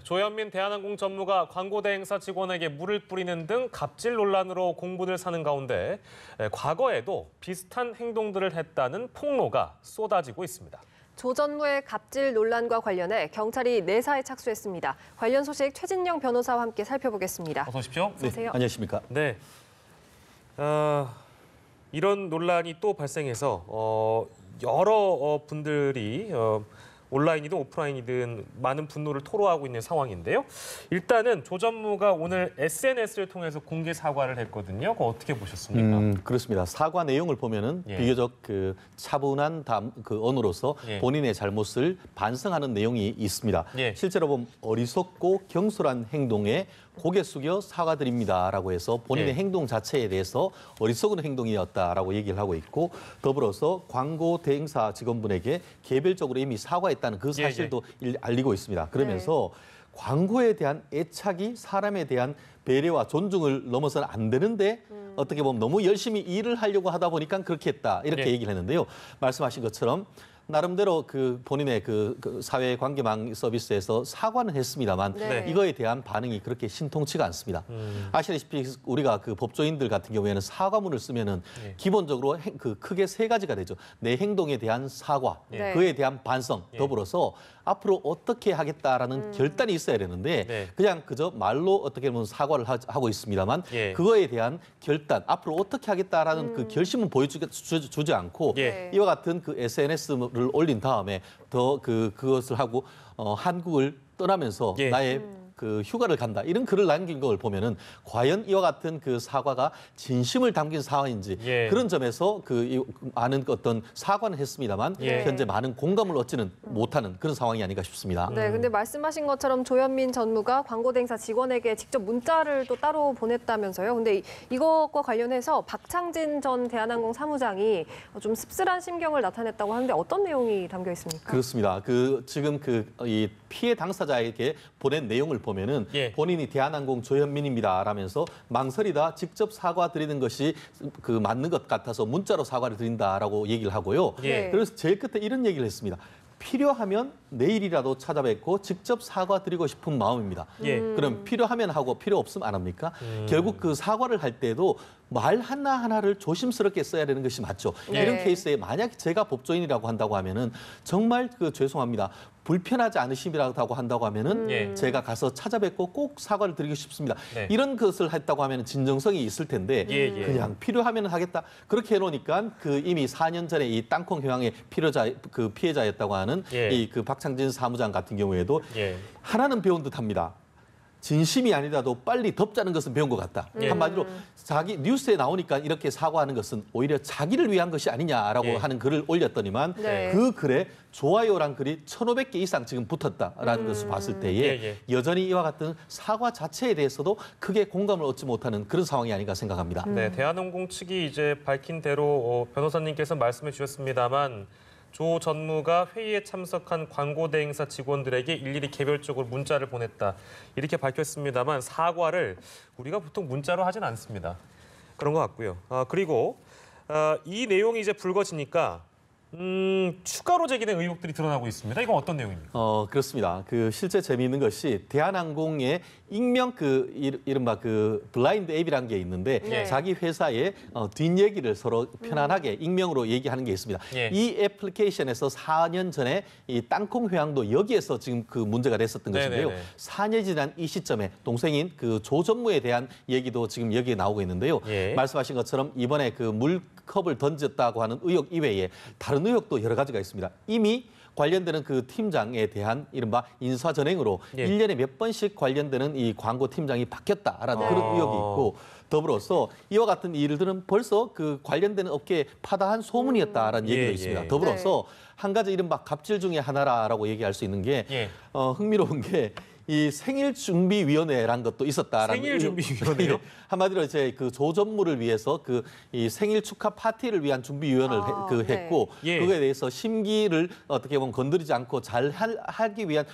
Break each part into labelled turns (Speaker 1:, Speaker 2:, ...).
Speaker 1: 조현민 대한항공 전무가 광고 대행사 직원에게 물을 뿌리는 등 갑질 논란으로 공분을 사는 가운데 과거에도 비슷한 행동들을 했다는 폭로가 쏟아지고 있습니다.
Speaker 2: 조 전무의 갑질 논란과 관련해 경찰이 내사에 착수했습니다. 관련 소식 최진영 변호사와 함께 살펴보겠습니다.
Speaker 1: 어서 오십시오.
Speaker 2: 어서 오세요.
Speaker 3: 네, 안녕하십니까?
Speaker 1: 네. 이런 논란이 또 발생해서 여러 분들이 온라인이든 오프라인이든 많은 분노를 토로하고 있는 상황인데요. 일단은 조 전무가 오늘 SNS를 통해서 공개 사과를 했거든요. 그거 어떻게 보셨습니까?
Speaker 3: 그렇습니다. 사과 내용을 보면은 비교적 차분한 언어로서 본인의 잘못을 반성하는 내용이 있습니다. 실제로 보면 어리석고 경솔한 행동에 고개 숙여 사과드립니다라고 해서 본인의 행동 자체에 대해서 어리석은 행동이었다라고 얘기를 하고 있고, 더불어서 광고 대행사 직원분에게 개별적으로 이미 사과했다는 그 사실도 알리고 있습니다. 그러면서 광고에 대한 애착이 사람에 대한 배려와 존중을 넘어서는 안 되는데 어떻게 보면 너무 열심히 일을 하려고 하다 보니까 그렇게 했다, 이렇게 얘기를 했는데요. 말씀하신 것처럼 나름대로 본인의 사회관계망 서비스에서 사과는 했습니다만 이거에 대한 반응이 그렇게 신통치가 않습니다. 아시다시피 우리가 법조인들 같은 경우에는 사과문을 쓰면은 기본적으로 크게 세 가지가 되죠. 내 행동에 대한 사과, 그에 대한 반성, 더불어서 앞으로 어떻게 하겠다라는 결단이 있어야 되는데 그냥 그저 말로 어떻게 보면 사과를 하고 있습니다만 그거에 대한 결단, 앞으로 어떻게 하겠다라는 그 결심은 보여주지 않고 이와 같은 SNS를 올린 다음에 그것을 하고 한국을 떠나면서 나의 휴가를 간다, 이런 글을 남긴 걸 보면은 과연 이와 같은 사과가 진심을 담긴 사과인지 그런 점에서 많은 어떤 사과는 했습니다만 현재 많은 공감을 얻지는 못하는 그런 상황이 아닌가 싶습니다.
Speaker 2: 네, 근데 말씀하신 것처럼 조현민 전무가 광고 대행사 직원에게 직접 문자를 또 따로 보냈다면서요. 근데 이것과 관련해서 박창진 전 대한항공 사무장이 좀 씁쓸한 심경을 나타냈다고 하는데 어떤 내용이 담겨 있습니까?
Speaker 3: 그렇습니다. 지금 이 피해 당사자에게 보낸 내용을 보면은 본인이 대한항공 조현민입니다 라면서 망설이다 직접 사과드리는 것이 맞는 것 같아서 문자로 사과를 드린다라고 얘기를 하고요. 그래서 제일 끝에 이런 얘기를 했습니다. 필요하면 내일이라도 찾아뵙고 직접 사과드리고 싶은 마음입니다. 그럼 필요하면 하고 필요 없으면 안 합니까? 결국 사과를 할 때도 말 하나하나를 조심스럽게 써야 되는 것이 맞죠. 이런 케이스에 만약 제가 법조인이라고 한다고 하면은 정말 죄송합니다. 불편하지 않으시다고 한다고 하면은 제가 가서 찾아뵙고 꼭 사과를 드리고 싶습니다. 이런 것을 했다고 하면 진정성이 있을 텐데 그냥 필요하면 하겠다, 그렇게 해놓으니까 이미 4년 전에 이 땅콩 회항의 피해자였다고 하는 이 박창진 사무장 같은 경우에도 하나는 배운 듯합니다. 진심이 아니라도 빨리 덮자는 것은 배운 것 같다. 한마디로 자기 뉴스에 나오니까 이렇게 사과하는 것은 오히려 자기를 위한 것이 아니냐라고 하는 글을 올렸더니만 그 글에 좋아요란 글이 1,500개 이상 지금 붙었다라는 것을 봤을 때에 여전히 이와 같은 사과 자체에 대해서도 크게 공감을 얻지 못하는 그런 상황이 아닌가 생각합니다.
Speaker 1: 네, 대한항공 측이 이제 밝힌 대로 변호사님께서 말씀해 주셨습니다만 조 전무가 회의에 참석한 광고 대행사 직원들에게 일일이 개별적으로 문자를 보냈다, 이렇게 밝혔습니다만 사과를 우리가 보통 문자로 하진 않습니다. 그런 것 같고요. 그리고 이 내용이 이제 불거지니까 추가로 제기된 의혹들이 드러나고 있습니다. 이건 어떤 내용입니까?
Speaker 3: 그렇습니다. 실제 재미있는 것이 대한항공의 익명 이른바 블라인드 앱이라는 게 있는데 자기 회사의 뒷얘기를 서로 편안하게 익명으로 얘기하는 게 있습니다. 이 애플리케이션에서 4년 전에 이 땅콩 회항도 여기에서 지금 문제가 됐었던 것인데요. 4년이 지난 이 시점에 동생인 조 전무에 대한 얘기도 지금 여기에 나오고 있는데요. 말씀하신 것처럼 이번에 물컵을 던졌다고 하는 의혹 이외에 다른 의혹도 여러 가지가 있습니다. 이미 관련되는 팀장에 대한 이른바 인사전행으로 1년에 몇 번씩 관련되는 이 광고 팀장이 바뀌었다라는 그런 의혹이 있고, 더불어서 이와 같은 일들은 벌써 관련되는 업계에 파다한 소문이었다라는 얘기도 있습니다. 더불어서 한 가지 이른바 갑질 중에 하나라고 얘기할 수 있는 게 흥미로운 게 이 생일준비위원회라는 것도 있었다라는.
Speaker 1: 생일준비위원회요?
Speaker 3: 한마디로 이제 조 전무를 위해서 이 생일 축하 파티를 위한 준비위원회를 했고 그거에 대해서 심기를 어떻게 보면 건드리지 않고 잘 하기 위한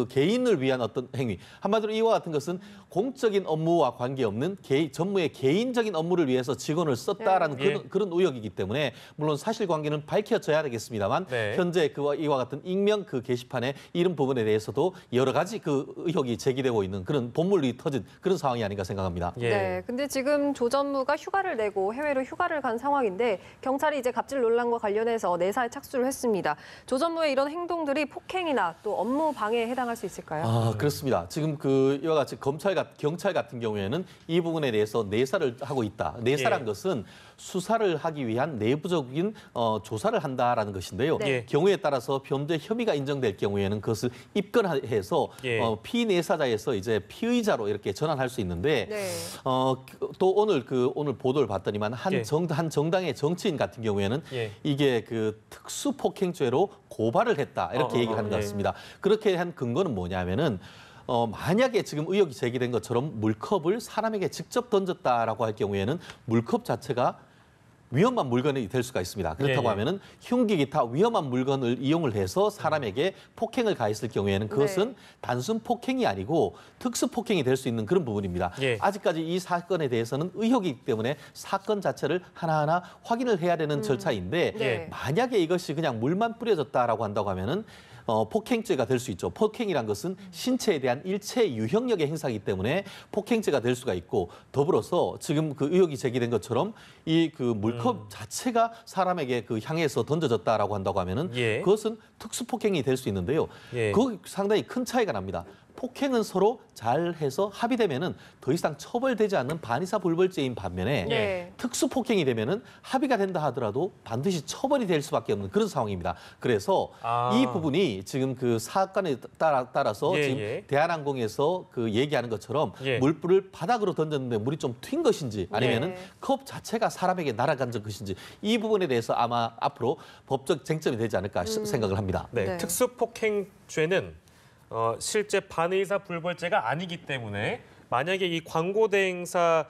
Speaker 3: 개인을 위한 어떤 행위. 한마디로 이와 같은 것은 공적인 업무와 관계없는 전무의 개인적인 업무를 위해서 직원을 썼다라는 그런 의혹이기 때문에 물론 사실관계는 밝혀져야 되겠습니다만 현재 이와 같은 익명 게시판에 이런 부분에 대해서도 여러 가지 의혹이 제기되고 있는 그런 본물이 터진 그런 상황이 아닌가 생각합니다.
Speaker 1: 예.
Speaker 2: 네, 근데 지금 조 전무가 휴가를 내고 해외로 휴가를 간 상황인데 경찰이 이제 갑질 논란과 관련해서 내사에 착수를 했습니다. 조 전무의 이런 행동들이 폭행이나 또 업무 방해에 해당할 수 있을까요?
Speaker 3: 아, 그렇습니다. 지금 이와 같이 경찰 같은 경우에는 이 부분에 대해서 내사를 하고 있다. 내사란
Speaker 1: 예.
Speaker 3: 것은 수사를 하기 위한 내부적인 조사를 한다라는 것인데요.
Speaker 2: 네.
Speaker 3: 경우에 따라서 범죄 혐의가 인정될 경우에는 그것을 입건해서
Speaker 1: 예.
Speaker 3: 피내사자에서 이제 피의자로 이렇게 전환할 수 있는데
Speaker 2: 네.
Speaker 3: 또 오늘 보도를 봤더니만
Speaker 1: 예.
Speaker 3: 한 정당의 정치인 같은 경우에는
Speaker 1: 예.
Speaker 3: 이게 특수 폭행죄로 고발을 했다 이렇게 얘기를 하는 것
Speaker 1: 네.
Speaker 3: 같습니다. 그렇게 한 근거는 뭐냐면은 만약에 지금 의혹이 제기된 것처럼 물컵을 사람에게 직접 던졌다라고 할 경우에는 물컵 자체가 위험한 물건이 될 수가 있습니다. 그렇다고
Speaker 1: 예.
Speaker 3: 하면은 흉기 기타 위험한 물건을 이용을 해서 사람에게 폭행을 가했을 경우에는 그것은
Speaker 2: 네.
Speaker 3: 단순 폭행이 아니고 특수 폭행이 될 수 있는 그런 부분입니다.
Speaker 1: 예.
Speaker 3: 아직까지 이 사건에 대해서는 의혹이기 때문에 사건 자체를 하나하나 확인을 해야 되는 절차인데
Speaker 2: 네.
Speaker 3: 만약에 이것이 그냥 물만 뿌려졌다라고 한다고 하면은 폭행죄가 될 수 있죠. 폭행이란 것은 신체에 대한 일체 유형력의 행사이기 때문에 폭행죄가 될 수가 있고 더불어서 지금 의혹이 제기된 것처럼 이 물컵 자체가 사람에게 향해서 던져졌다라고 한다고 하면은
Speaker 1: 예.
Speaker 3: 그것은 특수폭행이 될 수 있는데요.
Speaker 1: 예.
Speaker 3: 그 상당히 큰 차이가 납니다. 폭행은 서로 잘해서 합의되면은 더 이상 처벌되지 않는 반의사 불벌죄인 반면에
Speaker 2: 네.
Speaker 3: 특수 폭행이 되면은 합의가 된다 하더라도 반드시 처벌이 될 수밖에 없는 그런 상황입니다. 그래서 이 부분이 지금 사건에 따라서
Speaker 1: 예,
Speaker 3: 지금
Speaker 1: 예.
Speaker 3: 대한항공에서 얘기하는 것처럼
Speaker 1: 예.
Speaker 3: 물불을 바닥으로 던졌는데 물이 좀 튄 것인지 아니면은
Speaker 2: 네.
Speaker 3: 컵 자체가 사람에게 날아간 것인지 이 부분에 대해서 아마 앞으로 법적 쟁점이 되지 않을까 생각을 합니다.
Speaker 1: 네,
Speaker 2: 네.
Speaker 1: 특수폭행죄는 실제 반의사 불벌죄가 아니기 때문에 만약에 이 광고대행사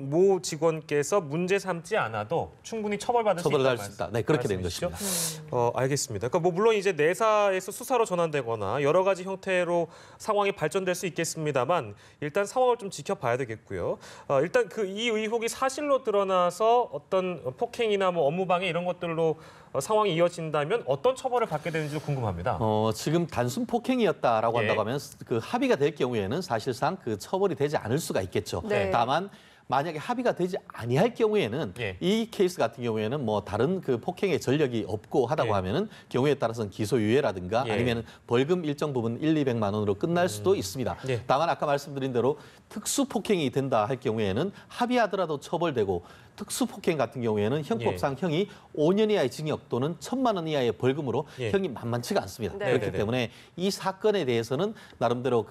Speaker 1: 모 직원께서 문제 삼지 않아도 충분히 처벌받을 수 있다.
Speaker 3: 네, 그렇게 된
Speaker 1: 말씀이시죠?
Speaker 3: 것입니다.
Speaker 1: 알겠습니다. 그러니까 물론 이제 내사에서 수사로 전환되거나 여러 가지 형태로 상황이 발전될 수 있겠습니다만 일단 상황을 좀 지켜봐야 되겠고요. 일단 이 의혹이 사실로 드러나서 어떤 폭행이나 업무방해 이런 것들로 상황이 이어진다면 어떤 처벌을 받게 되는지도 궁금합니다.
Speaker 3: 지금 단순 폭행이었다라고
Speaker 1: 예.
Speaker 3: 한다고 하면 합의가 될 경우에는 사실상 처벌이 되지 않을 수가 있겠죠.
Speaker 2: 네.
Speaker 3: 다만 만약에 합의가 되지 아니할 경우에는
Speaker 1: 예.
Speaker 3: 이 케이스 같은 경우에는 다른 폭행의 전력이 없고 하다고
Speaker 1: 예.
Speaker 3: 하면은 경우에 따라서는 기소유예라든가
Speaker 1: 예.
Speaker 3: 아니면 벌금 일정 부분 200만 원으로 끝날 수도 있습니다.
Speaker 1: 예.
Speaker 3: 다만 아까 말씀드린 대로 특수 폭행이 된다 할 경우에는 합의하더라도 처벌되고 특수 폭행 같은 경우에는 형법상 형이 5년 이하의 징역 또는 1,000만 원 이하의 벌금으로
Speaker 1: 예.
Speaker 3: 형이 만만치가 않습니다.
Speaker 2: 네.
Speaker 3: 그렇기
Speaker 1: 네네.
Speaker 3: 때문에 이 사건에 대해서는 나름대로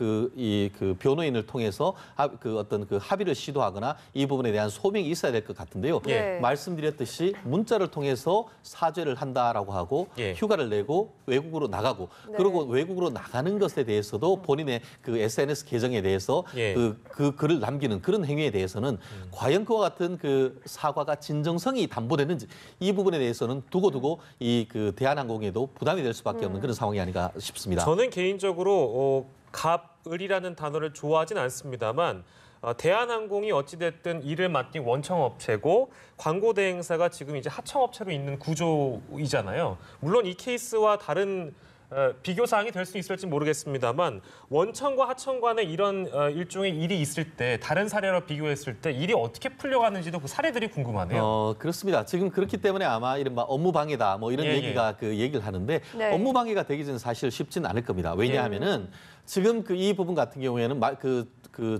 Speaker 3: 변호인을 통해서 어떤 합의를 시도하거나 이 부분에 대한 소명이 있어야 될 것 같은데요.
Speaker 2: 예.
Speaker 3: 말씀드렸듯이 문자를 통해서 사죄를 한다라고 하고
Speaker 1: 예.
Speaker 3: 휴가를 내고 외국으로 나가고
Speaker 2: 네.
Speaker 3: 그리고 외국으로 나가는 것에 대해서도 본인의 SNS 계정에 대해서
Speaker 1: 예.
Speaker 3: 그 글을 남기는 그런 행위에 대해서는 과연 그와 같은 사과가 진정성이 담보되는지 이 부분에 대해서는 두고두고 대한항공에도 부담이 될 수밖에 없는 그런 상황이 아닌가 싶습니다.
Speaker 1: 저는 개인적으로 갑을이라는 단어를 좋아하진 않습니다만 대한항공이 어찌됐든 이를 맡긴 원청업체고 광고대행사가 지금 이제 하청업체로 있는 구조이잖아요. 물론 이 케이스와 다른 비교 사항이 될 수 있을지 모르겠습니다만 원청과 하청 간에 이런 일종의 일이 있을 때 다른 사례로 비교했을 때 일이 어떻게 풀려가는지도 그 사례들이 궁금하네요.
Speaker 3: 그렇습니다. 지금 그렇기 때문에 아마 이른바 업무 방해다 이런
Speaker 1: 예,
Speaker 3: 얘기가 얘기를 하는데
Speaker 2: 네.
Speaker 3: 업무 방해가 되기 전에 사실 쉽지는 않을 겁니다. 왜냐하면은 지금 이 부분 같은 경우에는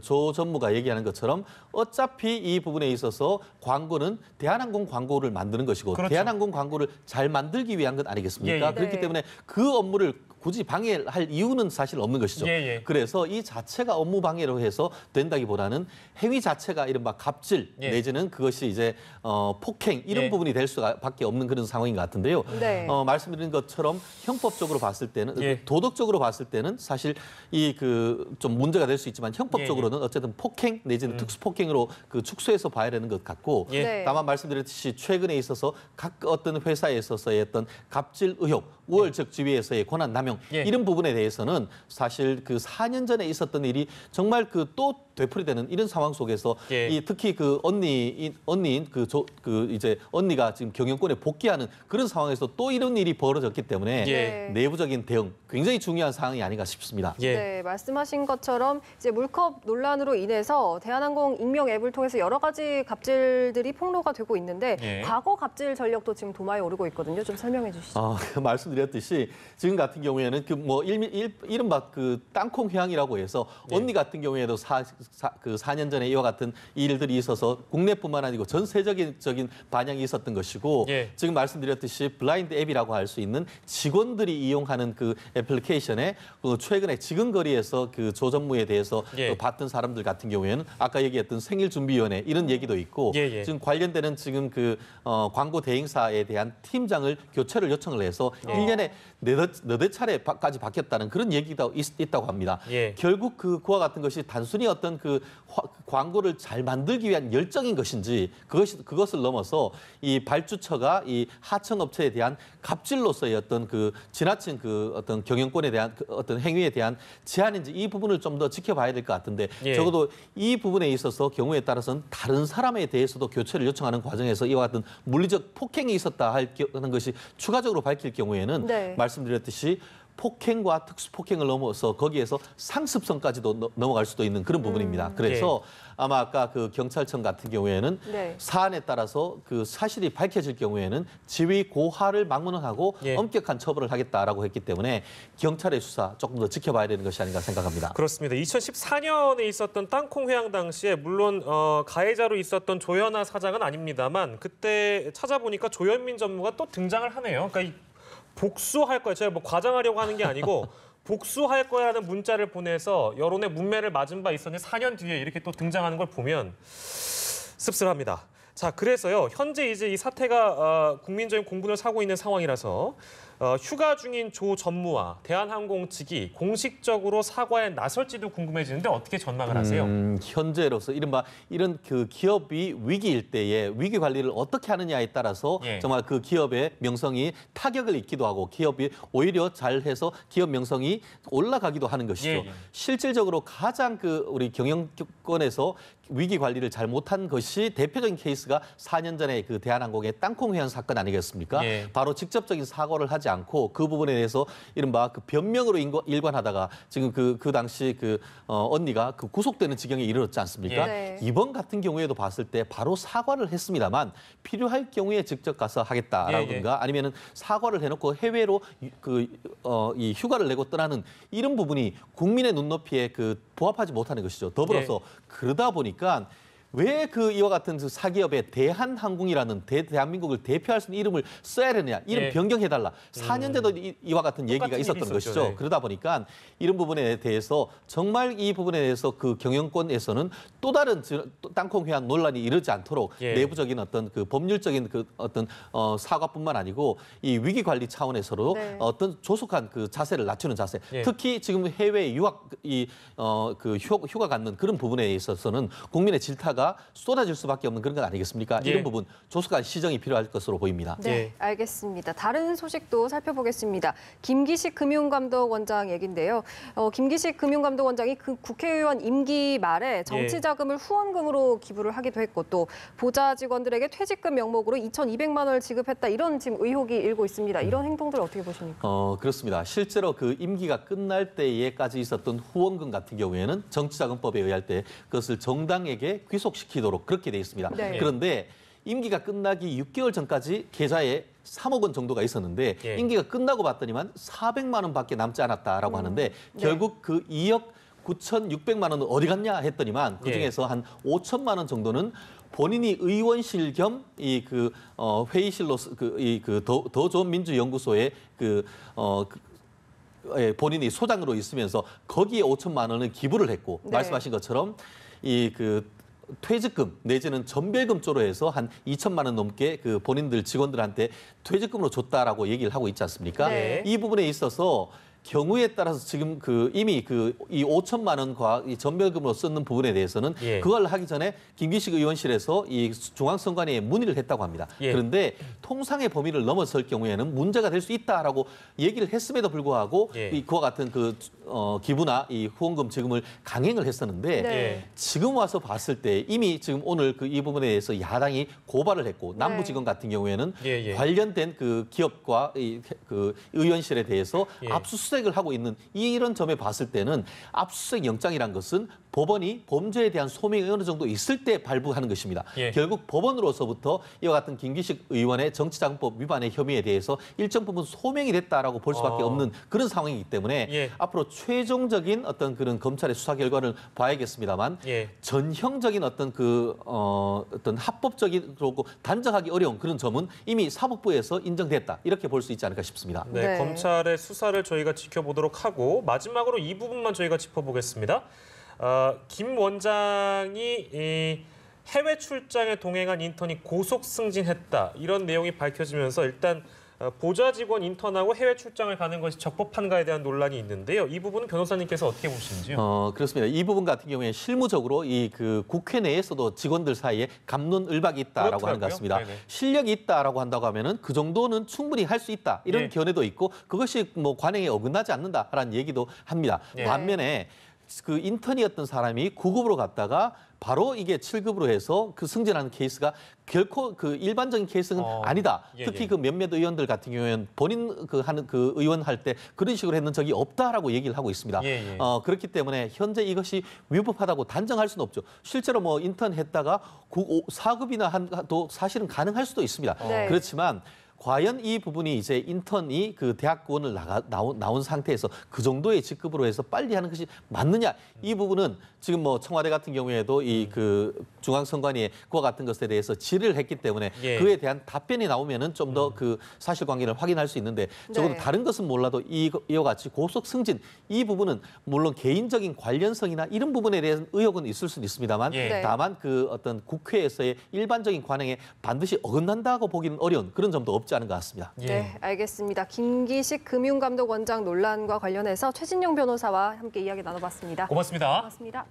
Speaker 3: 조 전무가 얘기하는 것처럼 어차피 이 부분에 있어서 광고는 대한항공 광고를 만드는 것이고
Speaker 1: 그렇죠.
Speaker 3: 대한항공 광고를 잘 만들기 위한 것 아니겠습니까?
Speaker 1: 예, 예.
Speaker 3: 그렇기
Speaker 2: 네.
Speaker 3: 때문에 그 업무를 굳이 방해할 이유는 사실 없는 것이죠.
Speaker 1: 예, 예.
Speaker 3: 그래서 이 자체가 업무 방해로 해서 된다기보다는 행위 자체가 이른바 갑질
Speaker 1: 예.
Speaker 3: 내지는 그것이 이제 폭행 이런
Speaker 1: 예.
Speaker 3: 부분이 될 수밖에 없는 그런 상황인 것 같은데요.
Speaker 2: 네.
Speaker 3: 말씀드린 것처럼 형법적으로 봤을 때는
Speaker 1: 예.
Speaker 3: 도덕적으로 봤을 때는 사실 좀 문제가 될 수 있지만 형법적으로는 어쨌든 폭행 내지는 특수폭행으로 축소해서 봐야 되는 것 같고
Speaker 1: 예.
Speaker 2: 네.
Speaker 3: 다만 말씀드렸듯이 최근에 있어서 각 어떤 회사에 있어서의 어떤 갑질 의혹, 우월적 지위에서의 권한 남용
Speaker 1: 예.
Speaker 3: 이런 부분에 대해서는 사실 4년 전에 있었던 일이 정말 또 되풀이되는 이런 상황 속에서
Speaker 1: 예.
Speaker 3: 이 특히 그 언니인 이제 언니가 지금 경영권에 복귀하는 그런 상황에서 또 이런 일이 벌어졌기 때문에
Speaker 1: 예.
Speaker 3: 내부적인 대응 굉장히 중요한 상황이 아닌가 싶습니다.
Speaker 1: 예.
Speaker 2: 네, 말씀하신 것처럼 이제 물컵 논란으로 인해서 대한항공 익명 앱을 통해서 여러 가지 갑질들이 폭로가 되고 있는데
Speaker 1: 예.
Speaker 2: 과거 갑질 전력도 지금 도마에 오르고 있거든요. 좀 설명해 주시죠.
Speaker 3: 말씀드렸듯이 지금 같은 경우에는 그 뭐 이른바 그 땅콩 회항이라고 해서 언니 같은 경우에도 4년 전에 이와 같은 일들이 있어서 국내뿐만 아니고 전 세적인 반향이 있었던 것이고
Speaker 1: 예.
Speaker 3: 지금 말씀드렸듯이 블라인드 앱이라고 할 수 있는 직원들이 이용하는 그 애플리케이션에 최근에 지근거리에서 그 조 전무에 대해서
Speaker 1: 예.
Speaker 3: 봤던 사람들 같은 경우에는 아까 얘기했던 생일준비위원회 이런 얘기도 있고
Speaker 1: 예.
Speaker 3: 지금 관련되는 지금 그 광고 대행사에 대한 팀장을 교체를 요청을 해서 1년에 너댓 차례까지 바뀌었다는 그런 얘기가 있다고 합니다.
Speaker 1: 예.
Speaker 3: 결국 그와 같은 것이 단순히 어떤 그 광고를 잘 만들기 위한 열정인 것인지 그것을 넘어서 이 발주처가 이 하청업체에 대한 갑질로서의 어떤 그 지나친 그 어떤 경영권에 대한 그 어떤 행위에 대한 제한인지 이 부분을 좀 더 지켜봐야 될 것 같은데
Speaker 1: 예.
Speaker 3: 적어도 이 부분에 있어서 경우에 따라서는 다른 사람에 대해서도 교체를 요청하는 과정에서 이와 같은 물리적 폭행이 있었다 하는 것이 추가적으로 밝힐 경우에는
Speaker 2: 네.
Speaker 3: 말씀드렸듯이 폭행과 특수폭행을 넘어서 거기에서 상습성까지도 넘어갈 수도 있는 그런 부분입니다. 그래서 아마 아까 그 경찰청 같은 경우에는
Speaker 2: 네.
Speaker 3: 사안에 따라서 그 사실이 밝혀질 경우에는 지위 고하를 막론하고
Speaker 1: 예.
Speaker 3: 엄격한 처벌을 하겠다라고 했기 때문에 경찰의 수사 조금 더 지켜봐야 되는 것이 아닌가 생각합니다.
Speaker 1: 그렇습니다. 2014년에 있었던 땅콩 회항 당시에 물론 가해자로 있었던 조현아 사장은 아닙니다만 그때 찾아보니까 조현민 전무가 또 등장을 하네요. 그러니까 복수할 거예요. 제가 뭐 과장하려고 하는 게 아니고 복수할 거라는 문자를 보내서 여론의 문매를 맞은 바 있었는데 4년 뒤에 이렇게 또 등장하는 걸 보면 씁쓸합니다. 자, 그래서요. 현재 이제 이 사태가 국민적인 공분을 사고 있는 상황이라서 휴가 중인 조 전무와 대한항공 측이 공식적으로 사과에 나설지도 궁금해지는데 어떻게 전망을 하세요?
Speaker 3: 현재로서 이런 그 기업이 위기일 때에 위기 관리를 어떻게 하느냐에 따라서
Speaker 1: 예.
Speaker 3: 정말 그 기업의 명성이 타격을 입기도 하고 기업이 오히려 잘해서 기업 명성이 올라가기도 하는 것이죠.
Speaker 1: 예.
Speaker 3: 실질적으로 가장 그 우리 경영권에서 위기 관리를 잘못한 것이 대표적인 케이스가 4년 전에 그 대한항공의 땅콩 회항 사건 아니겠습니까?
Speaker 1: 예.
Speaker 3: 바로 직접적인 사과를 하지 않고 그 부분에 대해서 이른바 그 변명으로 일관하다가 지금 그 당시 언니가 그 구속되는 지경에 이르렀지 않습니까?
Speaker 2: 네.
Speaker 3: 이번 같은 경우에도 봤을 때 바로 사과를 했습니다만 필요할 경우에 직접 가서 하겠다라든가 아니면은 사과를 해놓고 해외로 이 휴가를 내고 떠나는 이런 부분이 국민의 눈높이에 부합하지 못하는 것이죠. 더불어서 그러다 보니까 왜 이와 같은 사기업의 대한항공이라는 대한민국을 대표할 수 있는 이름을 써야 되느냐. 이름
Speaker 1: 예.
Speaker 3: 변경해달라. 4년 전에도 이와 같은 얘기가 있었던
Speaker 1: 일이
Speaker 3: 것이죠.
Speaker 1: 있었죠. 네.
Speaker 3: 그러다 보니까 이런 부분에 대해서 정말 이 부분에 대해서 그 경영권에서는 또 다른 땅콩 회항 논란이 이르지 않도록
Speaker 1: 예.
Speaker 3: 내부적인 어떤 그 법률적인 어떤 사과뿐만 아니고 이 위기 관리 차원에서도
Speaker 2: 네.
Speaker 3: 어떤 조속한 그 자세를 낮추는 자세.
Speaker 1: 예.
Speaker 3: 특히 지금 해외 유학 휴가 갖는 그런 부분에 있어서는 국민의 질타가 쏟아질 수밖에 없는 그런 건 아니겠습니까?
Speaker 1: 예.
Speaker 3: 이런 부분 조속한 시정이 필요할 것으로 보입니다.
Speaker 2: 네,
Speaker 1: 예.
Speaker 2: 알겠습니다. 다른 소식도 살펴보겠습니다. 김기식 금융감독원장 얘긴데요. 김기식 금융감독원장이 그 국회의원 임기 말에 정치 자금을 후원금으로 기부를 하기도 했고 또 보좌 직원들에게 퇴직금 명목으로 2,200만 원을 지급했다 이런 지금 의혹이 일고 있습니다. 이런 행동들 어떻게 보십니까?
Speaker 3: 그렇습니다. 실제로 그 임기가 끝날 때에까지 있었던 후원금 같은 경우에는 정치자금법에 의할 때 그것을 정당에게 귀속시키도록 그렇게 돼 있습니다.
Speaker 2: 네.
Speaker 3: 그런데 임기가 끝나기 6개월 전까지 계좌에 3억 원 정도가 있었는데
Speaker 1: 예.
Speaker 3: 임기가 끝나고 봤더니만 400만 원밖에 남지 않았다라고 하는데 결국 그 2억 9,600만 원은 어디 갔냐 했더니만 그중에서 한 5천만 원 정도는 본인이 의원실 겸 회의실로 더 좋은 민주연구소에 본인이 소장으로 있으면서 거기에 5천만 원을 기부를 했고
Speaker 2: 네.
Speaker 3: 말씀하신 것처럼 퇴직금 내지는 전별금 쪽으로 해서 한 2천만 원 넘게 그 본인들 직원들한테 퇴직금으로 줬다라고 얘기를 하고 있지 않습니까?
Speaker 2: 네.
Speaker 3: 이 부분에 있어서 경우에 따라서 지금 이미 이 5천만 원과 이 전별금으로 쓰는 부분에 대해서는 그걸 하기 전에 김기식 의원실에서 이 중앙선관위에 문의를 했다고 합니다. 그런데 통상의 범위를 넘어설 경우에는 문제가 될 수 있다라고 얘기를 했음에도 불구하고 그와 같은 기부나 이 후원금 지급을 강행을 했었는데 지금 와서 봤을 때 이미 지금 오늘 이 부분에 대해서 야당이 고발을 했고 남부지검 같은 경우에는 관련된 기업과 의원실에 대해서 압수수색을 하고 있는 이런 점에 봤을 때는 압수수색 영장이란 것은 법원이 범죄에 대한 소명이 어느 정도 있을 때 발부하는 것입니다. 결국 법원으로서부터 이와 같은 김기식 의원의 정치자금법 위반의 혐의에 대해서 일정 부분 소명이 됐다라고 볼 수밖에 없는 그런 상황이기 때문에 앞으로 최종적인 어떤 그런 검찰의 수사 결과를 봐야겠습니다만 전형적인 어떤 어떤 합법적인 그리고 단정하기 어려운 그런 점은 이미 사법부에서 인정됐다 이렇게 볼 수 있지 않을까 싶습니다.
Speaker 1: 네, 검찰의 수사를 저희가 지켜보도록 하고 마지막으로 이 부분만 저희가 짚어보겠습니다. 김 원장이 해외 출장에 동행한 인턴이 고속 승진했다. 이런 내용이 밝혀지면서 일단 보좌 직원 인턴하고 해외 출장을 가는 것이 적법한가에 대한 논란이 있는데요. 이 부분은 변호사님께서 어떻게 보시는지요?
Speaker 3: 그렇습니다. 이 부분 같은 경우에 실무적으로 국회 내에서도 직원들 사이에 갑론을박이 있다라고 하는 것 같습니다. 네네. 실력이 있다라고 한다고 하면은 그 정도는 충분히 할 수 있다 이런 견해도 있고 그것이 관행에 어긋나지 않는다라는 얘기도 합니다. 반면에 인턴이었던 사람이 9급으로 갔다가 바로 이게 7급으로 해서 승진하는 케이스가 결코 일반적인 케이스는 아니다. 특히 몇몇 의원들 같은 경우에는 본인 하는 의원 할 때 그런 식으로 했는 적이 없다라고 얘기를 하고 있습니다. 그렇기 때문에 현재 이것이 위법하다고 단정할 수는 없죠. 실제로 인턴 했다가 4급이나 도 사실은 가능할 수도 있습니다. 그렇지만 과연 이 부분이 이제 인턴이 대학원을 나온 상태에서 그 정도의 직급으로 해서 빨리 하는 것이 맞느냐? 이 부분은 지금 청와대 같은 경우에도 중앙선관위의 그와 같은 것에 대해서 질의를 했기 때문에 그에 대한 답변이 나오면은 좀 더 사실관계를 확인할 수 있는데 적어도 다른 것은 몰라도 이와 같이 고속 승진 이 부분은 물론 개인적인 관련성이나 이런 부분에 대한 의혹은 있을 수는 있습니다만 다만 어떤 국회에서의 일반적인 관행에 반드시 어긋난다고 보기는 어려운 그런 점도 없지 않은 것 같습니다.
Speaker 2: 네, 알겠습니다. 김기식 금융감독원장 논란과 관련해서 최진용 변호사와 함께 이야기 나눠봤습니다.
Speaker 1: 고맙습니다.
Speaker 2: 고맙습니다.